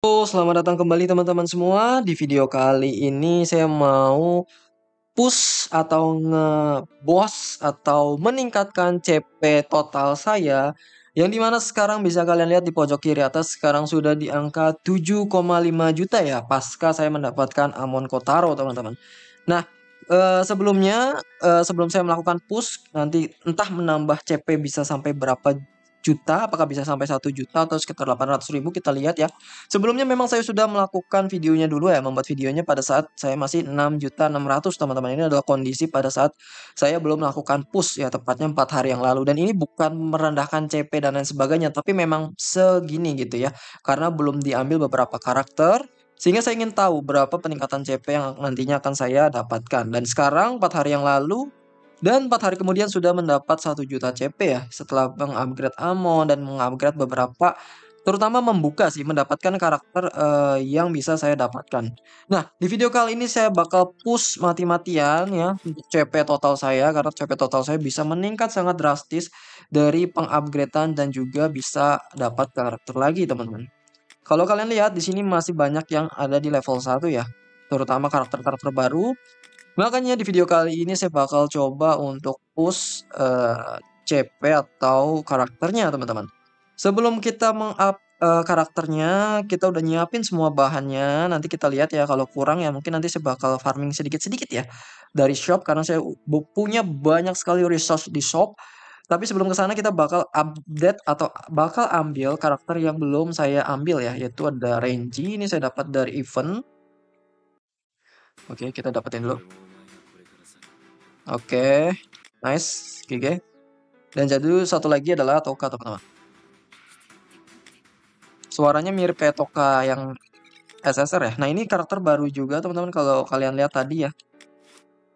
Halo, selamat datang kembali teman-teman semua. Di video kali ini saya mau push atau nge-boost atau meningkatkan CP total saya yang dimana sekarang bisa kalian lihat di pojok kiri atas sekarang sudah di angka 7,5 juta ya pasca saya mendapatkan Amon Kotaro teman-teman. Nah, sebelum saya melakukan push nanti entah menambah CP bisa sampai berapa juta, apakah bisa sampai 1 juta atau sekitar 800.000 kita lihat ya. Sebelumnya memang saya sudah melakukan videonya dulu ya, membuat videonya pada saat saya masih 6.600.000 teman-teman. Ini adalah kondisi pada saat saya belum melakukan push ya, tepatnya 4 hari yang lalu. Dan ini bukan merendahkan CP dan lain sebagainya, tapi memang segini gitu ya. Karena belum diambil beberapa karakter, sehingga saya ingin tahu berapa peningkatan CP yang nantinya akan saya dapatkan. Dan sekarang 4 hari yang lalu, dan 4 hari kemudian sudah mendapat 1 juta CP ya, setelah mengupgrade Amon dan mengupgrade beberapa, terutama membuka sih, mendapatkan karakter yang bisa saya dapatkan. Nah, di video kali ini saya bakal push mati-matian ya untuk CP total saya, karena CP total saya bisa meningkat sangat drastis dari pengupgradean dan juga bisa dapat karakter lagi, teman-teman. Kalau kalian lihat di sini masih banyak yang ada di level 1 ya, terutama karakter-karakter baru. Makanya di video kali ini saya bakal coba untuk push CP atau karakternya teman-teman. Sebelum kita karakternya, kita udah nyiapin semua bahannya. Nanti kita lihat ya kalau kurang ya mungkin nanti saya bakal farming sedikit-sedikit ya dari shop karena saya punya banyak sekali resource di shop. Tapi sebelum ke sana kita bakal update atau bakal ambil karakter yang belum saya ambil ya, yaitu ada Renji. Ini saya dapat dari event. Oke, kita dapetin dulu. Oke, nice, GG. Dan jadi satu lagi adalah Toka teman-teman. Suaranya mirip kayak Toka yang SSR ya. Nah ini karakter baru juga teman-teman, kalau kalian lihat tadi ya.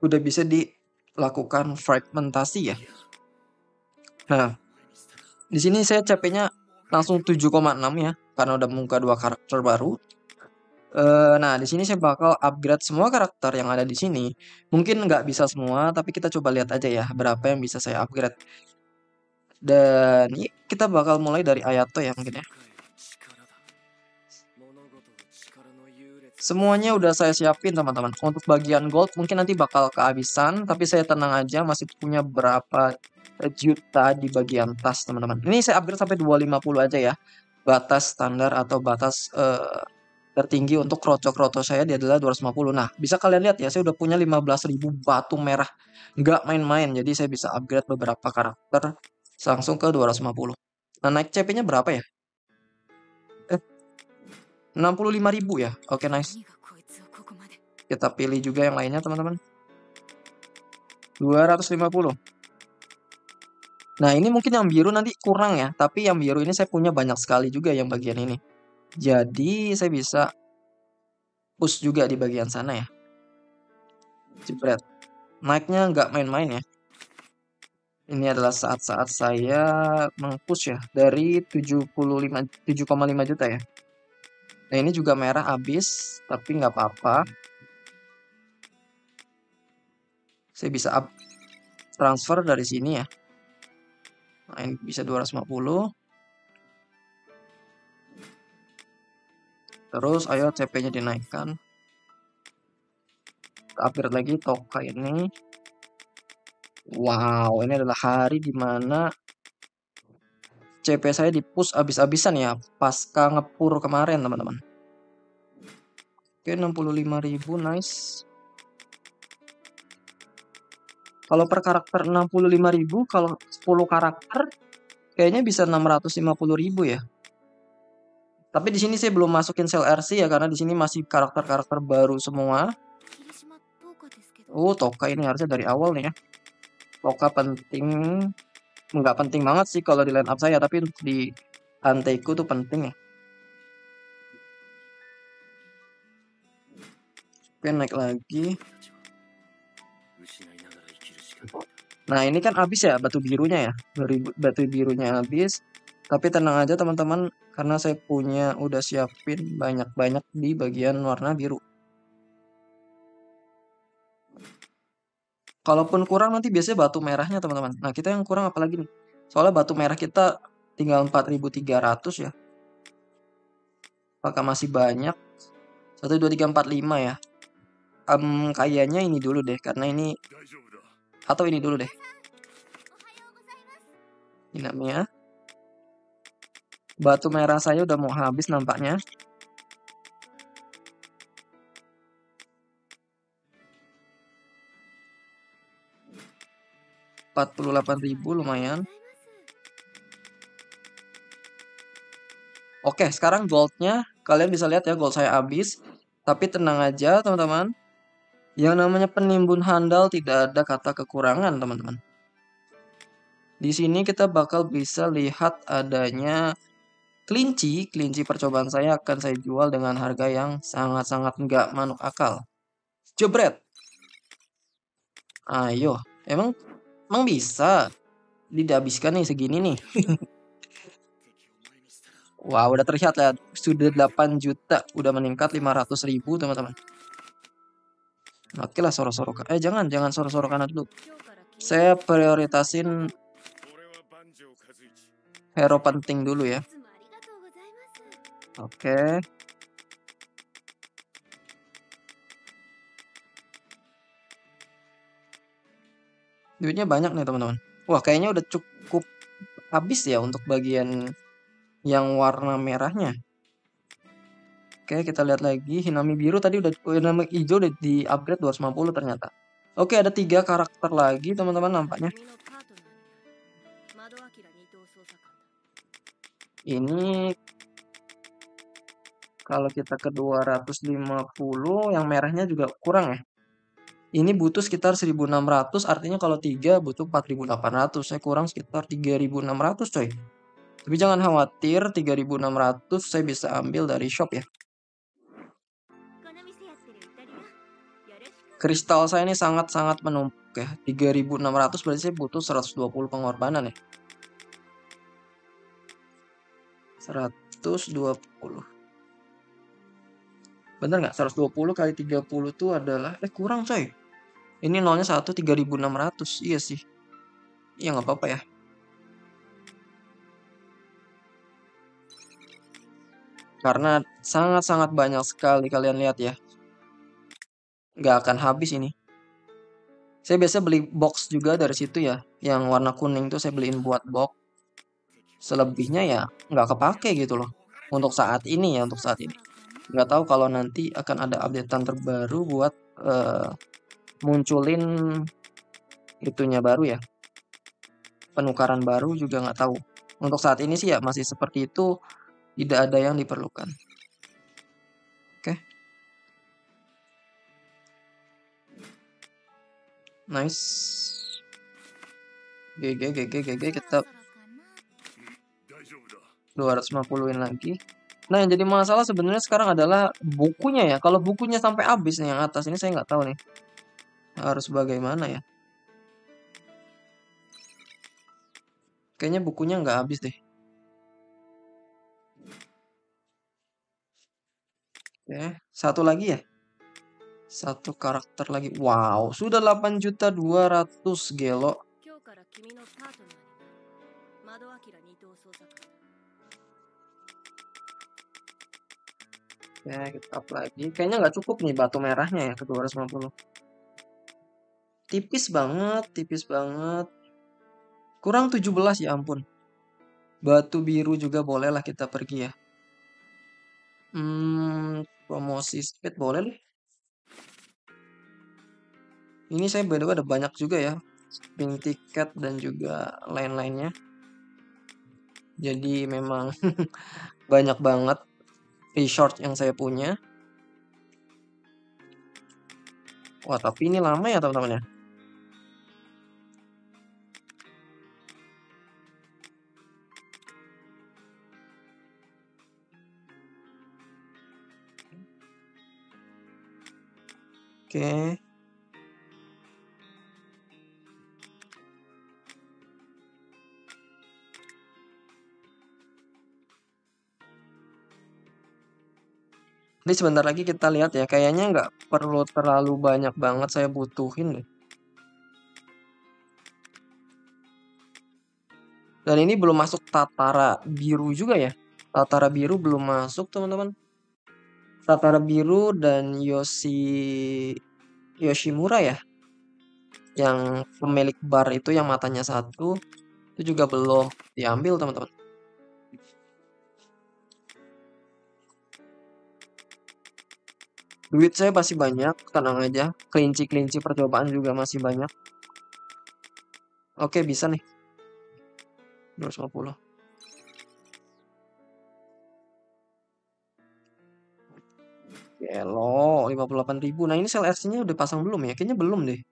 Udah bisa dilakukan fragmentasi ya. Nah, di sini saya CP-nya langsung 7,6 ya, karena udah membuka 2 karakter baru. Nah, di sini saya bakal upgrade semua karakter yang ada di sini. Mungkin nggak bisa semua, tapi kita coba lihat aja ya berapa yang bisa saya upgrade. Dan kita bakal mulai dari Ayato ya mungkin ya. Semuanya udah saya siapin teman-teman. Untuk bagian gold mungkin nanti bakal kehabisan, tapi saya tenang aja masih punya berapa juta di bagian tas teman-teman. Ini saya upgrade sampai 250 aja ya. Batas standar atau batas tertinggi untuk kroco-kroco saya dia adalah 250. Nah, bisa kalian lihat ya, saya udah punya 15.000 batu merah. Nggak main-main, jadi saya bisa upgrade beberapa karakter langsung ke 250. Nah, naik CP-nya berapa ya? 65.000 ya. Oke, nice. Kita pilih juga yang lainnya, teman-teman. 250. Nah, ini mungkin yang biru nanti kurang ya. Tapi yang biru ini saya punya banyak sekali juga yang bagian ini. Jadi, saya bisa push juga di bagian sana ya. Jebret. Naiknya nggak main-main ya. Ini adalah saat-saat saya meng-push ya. Dari 7,5 juta ya. Nah, ini juga merah habis. Tapi nggak apa-apa. Saya bisa transfer dari sini ya. Nah, ini bisa 250. Terus ayo CP-nya dinaikkan. Kita upgrade lagi Toka ini. Wow, ini adalah hari dimana CP saya di-push abis-abisan ya. Pasca ngepur kemarin teman-teman. Oke, 65.000, nice. Kalau per karakter 65.000, kalau 10 karakter kayaknya bisa 650.000 ya. Tapi di sini saya belum masukin sel RC ya karena di sini masih karakter-karakter baru semua. Toka ini harusnya dari awal nih ya. Toka penting, nggak penting banget sih kalau di line up saya, tapi untuk di Anteiku tuh penting ya. Oke, naik lagi. Nah, ini kan habis ya batu birunya ya. Batu birunya habis. Tapi tenang aja teman-teman, karena saya udah siapin banyak-banyak di bagian warna biru. Kalaupun kurang nanti biasanya batu merahnya teman-teman. Nah, kita yang kurang apa lagi nih? Soalnya batu merah kita tinggal 4.300 ya. Apakah masih banyak? 1, 2, 3, 4, 5 ya. Kayaknya ini dulu deh, karena ini, atau ini dulu deh. Ini namanya. Batu merah saya udah mau habis nampaknya. Rp48.000 lumayan. Oke, sekarang goldnya kalian bisa lihat ya, gold saya habis. Tapi tenang aja teman-teman. Yang namanya penimbun handal tidak ada kata kekurangan teman-teman. Di sini kita bakal bisa lihat adanya kelinci. Kelinci percobaan saya akan saya jual dengan harga yang sangat-sangat nggak masuk akal. Jebret. Ayo, emang bisa dihabiskan nih segini nih. Wah, udah terlihat ya, sudah 8 juta, udah meningkat 500.000 teman-teman. Oke lah, soro-soro. Jangan soro-soro kanan dulu. Saya prioritasin hero penting dulu ya. Oke. Duitnya banyak nih teman-teman. Wah, kayaknya udah cukup habis ya untuk bagian yang warna merahnya. Oke, kita lihat lagi. Hinami biru tadi udah, Hinami hijau udah di upgrade 250 ternyata. Oke, ada 3 karakter lagi teman-teman nampaknya. Ini kalau kita ke 250, yang merahnya juga kurang ya. Ini butuh sekitar 1.600, artinya kalau 3 butuh 4.800. Saya kurang sekitar 3.600 coy. Tapi jangan khawatir, 3.600 saya bisa ambil dari shop ya. Kristal saya ini sangat-sangat menumpuk ya. 3.600 berarti saya butuh 120 pengorbanan ya. 120. Bener nggak? 120 kali 30 itu adalah kurang coy. Ini nolnya 1, 3.600. Iya sih. Iya nggak apa-apa ya. Karena sangat-sangat banyak sekali, kalian lihat ya. Nggak akan habis ini. Saya biasa beli box juga dari situ ya. Yang warna kuning tuh saya beliin buat box. Selebihnya ya nggak kepake gitu loh. Untuk saat ini ya, untuk saat ini. Nggak tahu kalau nanti akan ada updatean terbaru buat munculin itunya baru ya. Penukaran baru juga nggak tahu. Untuk saat ini sih ya masih seperti itu. Tidak ada yang diperlukan. Oke. Nice. GG kita 250-in lagi. Nah, yang jadi masalah sebenarnya sekarang adalah bukunya ya. Kalau bukunya sampai habis nih yang atas ini saya nggak tahu nih. Harus bagaimana ya. Kayaknya bukunya nggak habis deh. Oke, satu lagi ya. Satu karakter lagi. Wow, sudah 8.200.000 gelo. Ya, kita up lagi. Kayaknya nggak cukup nih batu merahnya ya ke 250. Tipis banget, tipis banget. Kurang 17 ya ampun. Batu biru juga boleh lah kita pergi ya. Promosi speed boleh nih. Ini saya by the way ada banyak juga ya. Pink tiket dan juga lain-lainnya. Jadi memang banyak banget resort yang saya punya. Wah, tapi ini lama ya teman-teman ya. Oke. Ini sebentar lagi kita lihat ya. Kayaknya nggak perlu terlalu banyak banget saya butuhin deh. Dan ini belum masuk Tatara biru juga ya. Tatara biru belum masuk teman-teman. Tatara biru dan Yoshimura ya, yang pemilik bar itu yang matanya satu, itu juga belum diambil teman-teman. Duit saya masih banyak, tenang aja. Kelinci-kelinci percobaan juga masih banyak. Oke, bisa nih. 250. Gelo, 58.000. Nah, ini sel RC-nya udah pasang belum ya? Kayaknya belum deh.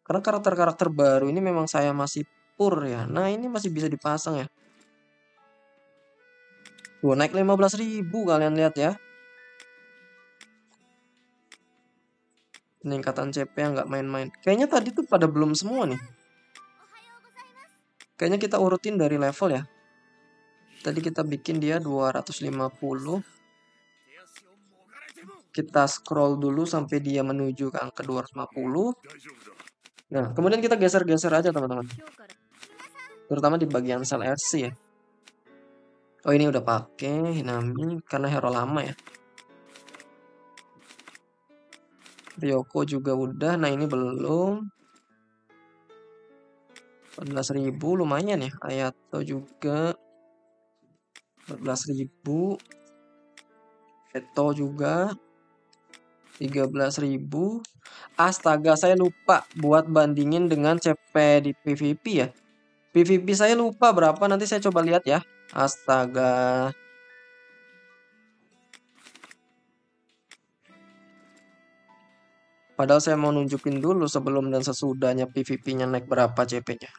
Karena karakter-karakter baru ini memang saya masih pur ya. Nah, ini masih bisa dipasang ya. Tuh, naik 15.000 kalian lihat ya. Peningkatan CP yang nggak main-main. Kayaknya tadi tuh pada belum semua nih. Kayaknya kita urutin dari level ya. Tadi kita bikin dia 250. Kita scroll dulu sampai dia menuju ke angka 250. Nah, kemudian kita geser-geser aja teman-teman. Terutama di bagian sel RC ya. Oh, ini udah pakai Hinami karena hero lama ya. Ryoko juga udah. Nah, ini belum. 14.000 lumayan ya. Ayato juga 14.000. Eto juga 13.000. Astaga, saya lupa buat bandingin dengan CP di PVP ya. PVP saya lupa berapa, nanti saya coba lihat ya. Astaga. Padahal saya mau nunjukin dulu sebelum dan sesudahnya PVP-nya naik berapa CP-nya.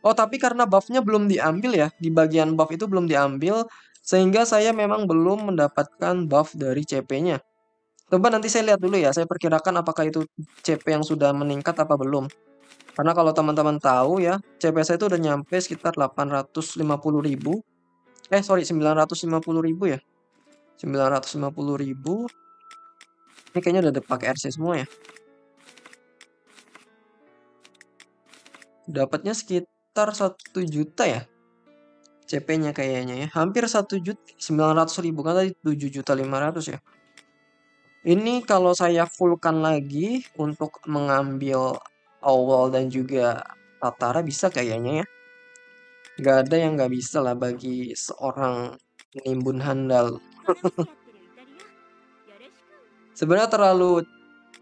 Oh, tapi karena buff-nya belum diambil ya. Di bagian buff itu belum diambil. Sehingga saya memang belum mendapatkan buff dari CP-nya. Coba nanti saya lihat dulu ya. Saya perkirakan apakah itu CP yang sudah meningkat apa belum. Karena kalau teman-teman tahu ya, CP saya itu udah nyampe sekitar 850.000. Sorry, 950.000 ya. 950.000. Ini kayaknya udah pakai RC semua ya. Dapatnya sekitar 1 juta ya. CP-nya kayaknya ya. Hampir 1.900.000 kan tadi 7.500.000 ya. Ini kalau saya fullkan lagi untuk mengambil awal dan juga Tatara bisa kayaknya ya. Nggak ada yang nggak bisa lah bagi seorang penimbun handal. Sebenarnya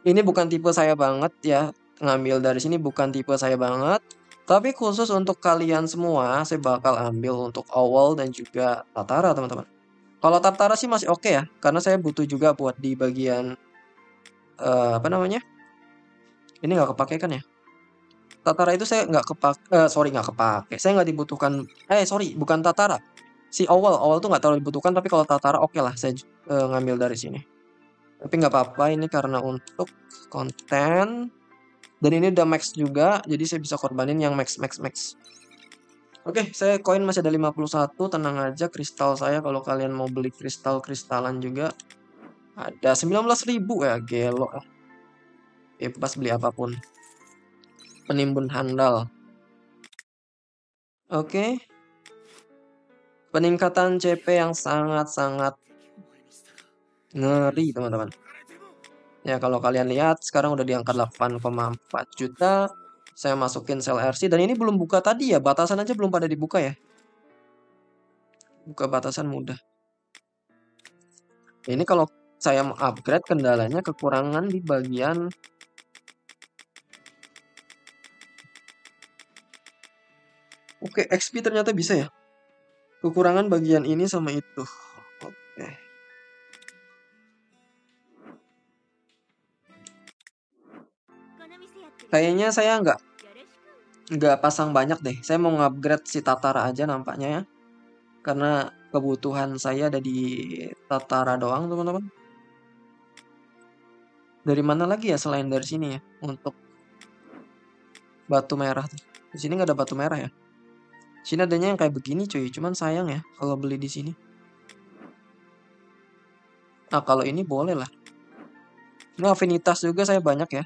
ini bukan tipe saya banget ya. Ngambil dari sini bukan tipe saya banget. Tapi khusus untuk kalian semua, saya bakal ambil untuk awal dan juga Tatara, teman-teman. Kalau Tatara sih masih oke ya, karena saya butuh juga buat di bagian apa namanya? Ini nggak kepake kan ya? Tatara itu saya nggak kepake, sorry nggak kepake. Saya nggak dibutuhkan. Sorry, bukan Tatara. Si awal tuh nggak terlalu dibutuhkan, tapi kalau Tatara oke lah, saya ngambil dari sini. Tapi nggak apa-apa, ini karena untuk konten. Dan ini udah max juga, jadi saya bisa korbanin yang max. Oke, saya koin masih ada 51, tenang aja kristal saya kalau kalian mau beli kristalan juga. Ada 19.000 ya, gelo. Bebas beli apapun. Penimbun handal. Oke. Peningkatan CP yang sangat-sangat ngeri, teman-teman. Ya, kalau kalian lihat sekarang udah di angka 8,4 juta. Saya masukin sel RC dan ini belum buka tadi ya, batasan aja belum pada dibuka ya. Buka batasan mudah. Ini kalau saya mau upgrade kendalanya kekurangan di bagian Oke, XP ternyata bisa ya. Kekurangan bagian ini sama itu. Oke. Kayaknya saya nggak pasang banyak deh. Saya mau upgrade si Tatara aja nampaknya ya. Karena kebutuhan saya ada di Tatara doang, teman-teman. Dari mana lagi ya selain dari sini ya untuk batu merah tuh. Di sini nggak ada batu merah ya. Sini adanya yang kayak begini cuy, cuman sayang ya kalau beli di sini. Nah, kalau ini boleh lah. Ini afinitas juga saya banyak ya.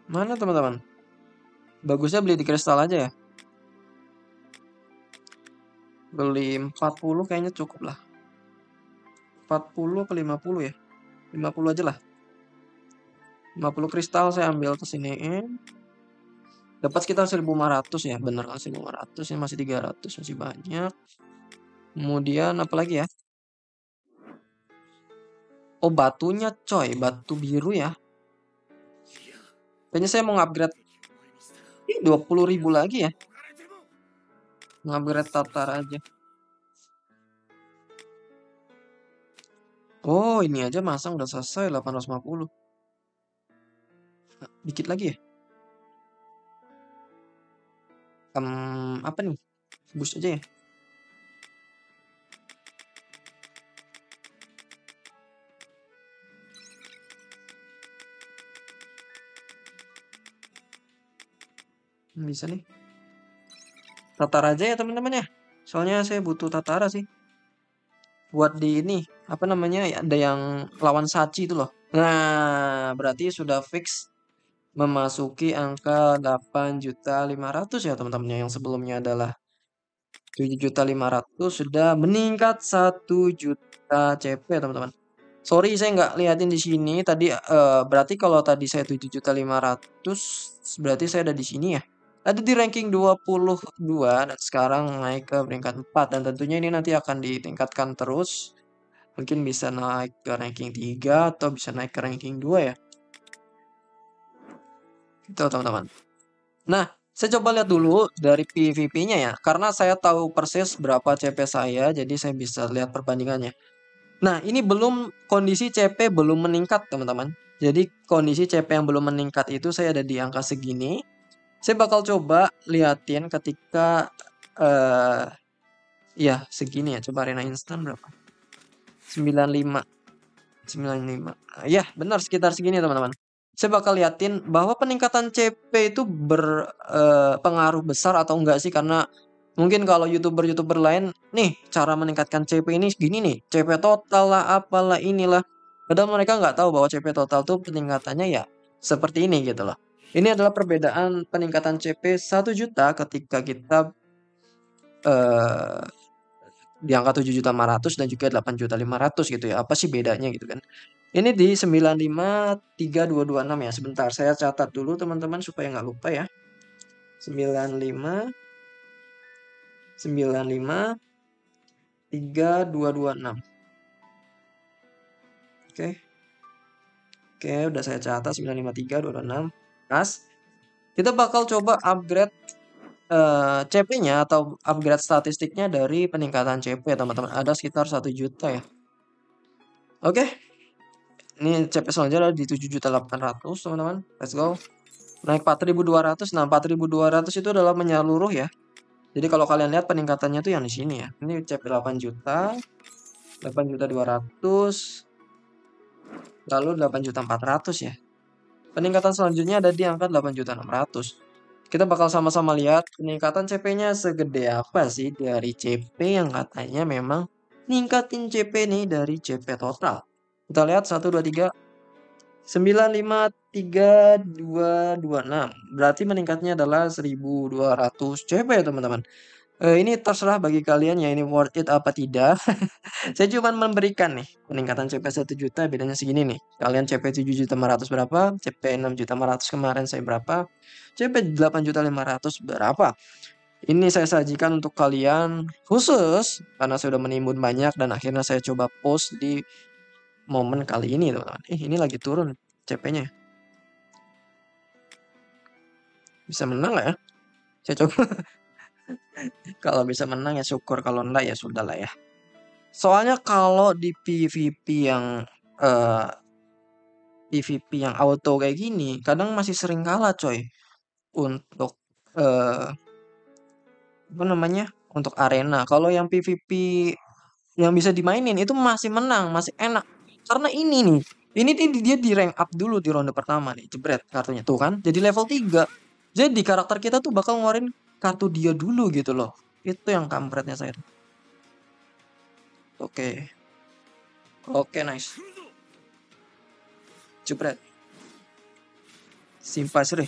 Mana teman-teman? Bagusnya beli di kristal aja ya. Beli 40 kayaknya cukup lah. 40 ke 50 ya. 50 aja lah. 50 kristal saya ambil ke sini. Dapat sekitar 1.500 ya. Bener kan 1.500 ini masih 300, masih banyak. Kemudian apa lagi ya? Oh, batunya coy, batu biru ya. Kayaknya saya mau upgrade 20.000 lagi ya. Upgrade Tatar aja. Oh, ini aja masang udah selesai 850. Dikit lagi ya. Apa nih? Boost aja ya. Bisa nih. Tatar aja ya teman-teman ya. Soalnya saya butuh Tatara sih. Buat di ini, apa namanya? Ada yang lawan Sachi itu loh. Nah, berarti sudah fix memasuki angka 8.500.000 ya teman-teman. Yang sebelumnya adalah 7.500.000 sudah meningkat 1 juta CP teman-teman. Sorry saya nggak liatin di sini tadi berarti kalau tadi saya 7.500.000 berarti saya ada di sini ya. Ada di ranking 22 dan sekarang naik ke peringkat 4 dan tentunya ini nanti akan ditingkatkan terus. Mungkin bisa naik ke ranking 3 atau bisa naik ke ranking 2 ya. Gitu teman-teman. Nah, saya coba lihat dulu dari PVP-nya ya. Karena saya tahu persis berapa CP saya, jadi saya bisa lihat perbandingannya. Nah, ini belum kondisi CP belum meningkat, teman-teman. Jadi kondisi CP yang belum meningkat itu saya ada di angka segini. Saya bakal coba liatin ketika ya segini ya. Coba arena instan berapa? 95. 95. Ya, benar sekitar segini, teman-teman. Saya bakal liatin bahwa peningkatan CP itu berpengaruh besar atau enggak sih, karena mungkin kalau YouTuber-YouTuber lain nih cara meningkatkan CP ini gini nih, CP total lah apalah inilah. Padahal mereka nggak tahu bahwa CP total tuh peningkatannya ya seperti ini gitu loh. Ini adalah perbedaan peningkatan CP 1 juta ketika kita eh di angka 7.500.000 dan juga 8.500.000 gitu ya. Apa sih bedanya gitu kan? Ini di 953226 ya. Sebentar, saya catat dulu teman-teman supaya nggak lupa ya. 953226. Oke. Oke, udah saya catat 953226. Pas. Kita bakal coba upgrade CP-nya atau upgrade statistiknya dari peningkatan CP ya teman-teman. Ada sekitar 1 juta ya. Oke. Ini CP selanjutnya di 7.800.000 teman-teman. Let's go. Naik 4.200. Nah, 4.200 itu adalah menyeluruh ya. Jadi kalau kalian lihat peningkatannya tuh yang di sini ya. Ini CP 8 juta, 8.200.000, lalu 8.400.000 ya. Peningkatan selanjutnya ada di angka 8.600.000. Kita bakal sama-sama lihat peningkatan CP-nya segede apa sih dari CP yang katanya memang ningkatin CP nih dari CP total. Kita lihat 1 2 3 953226. Berarti meningkatnya adalah 1.200 CP ya teman-teman. Ini terserah bagi kalian ya ini worth it apa tidak. Saya cuma memberikan nih peningkatan CP 1 juta bedanya segini nih. Kalian CP 7.500.000 berapa? CP 6.500.000 kemarin saya berapa? CP 8.500.000 berapa? Ini saya sajikan untuk kalian khusus karena saya udah menimbun banyak dan akhirnya saya coba post di momen kali ini teman-teman. Ini lagi turun CP-nya. Bisa menang nggak ya? Saya coba. Kalau bisa menang ya syukur, kalau enggak ya sudah lah ya. Soalnya kalau di PVP yang auto kayak gini, kadang masih sering kalah coy. Untuk apa namanya? Untuk arena. Kalau yang PVP yang bisa dimainin itu masih menang, masih enak. Karena ini nih, ini dia di rank up dulu di ronde pertama nih, jebret kartunya tuh kan. Jadi level 3. Jadi karakter kita tuh bakal ngeluarin kartu dia dulu gitu loh. Itu yang kampretnya saya. Oke. Oke, nice. Jebret. Simpas deh.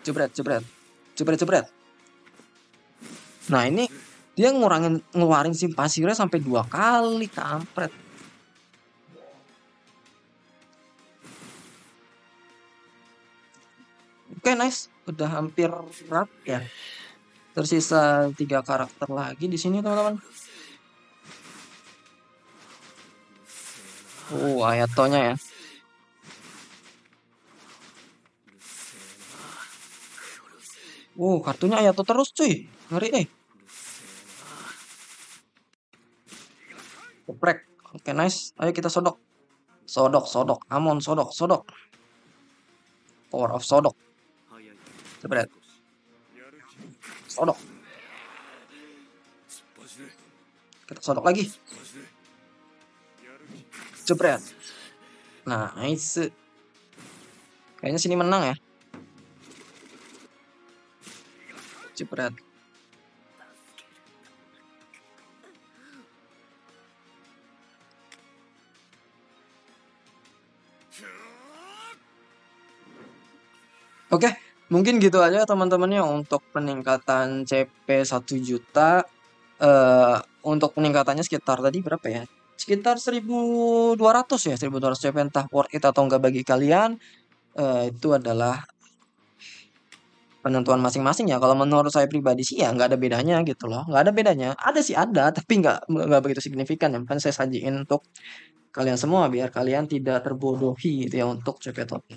Jebret, jebret. Jebret, jebret. Nah, ini dia ngeluarin simpasirnya sampai 2 kali, kampret. Oke, nice. Udah hampir berapa ya? Tersisa 3 karakter lagi di sini, teman-teman. Ayatonya ya. Kartunya Ayato terus, cuy. Ngeri, Geprek. Oke, nice. Ayo kita sodok. Sodok, sodok. Amon, sodok, sodok. Power of sodok. Jebret. Sodok. Kita sodok lagi. Jebret. Nice. Kayaknya sini menang ya. Jebret. Oke, mungkin gitu aja teman-temannya untuk peningkatan CP 1 juta. Untuk peningkatannya sekitar tadi berapa ya? Sekitar 1.200 ya, 1.200 CP, entah worth it atau enggak bagi kalian. Itu adalah penentuan masing-masing ya. Kalau menurut saya pribadi sih ya nggak ada bedanya gitu loh. Nggak ada bedanya. Ada sih ada, tapi nggak begitu signifikan. Yang kan saya sajiin untuk kalian semua biar kalian tidak terbodohi gitu ya untuk CP total.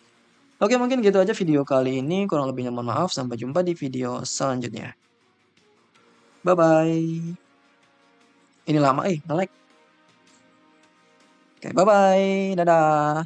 Oke, mungkin gitu aja video kali ini. Kurang lebihnya mohon maaf. Sampai jumpa di video selanjutnya. Bye-bye. Ini lama nge-like. Oke, bye-bye. Dadah.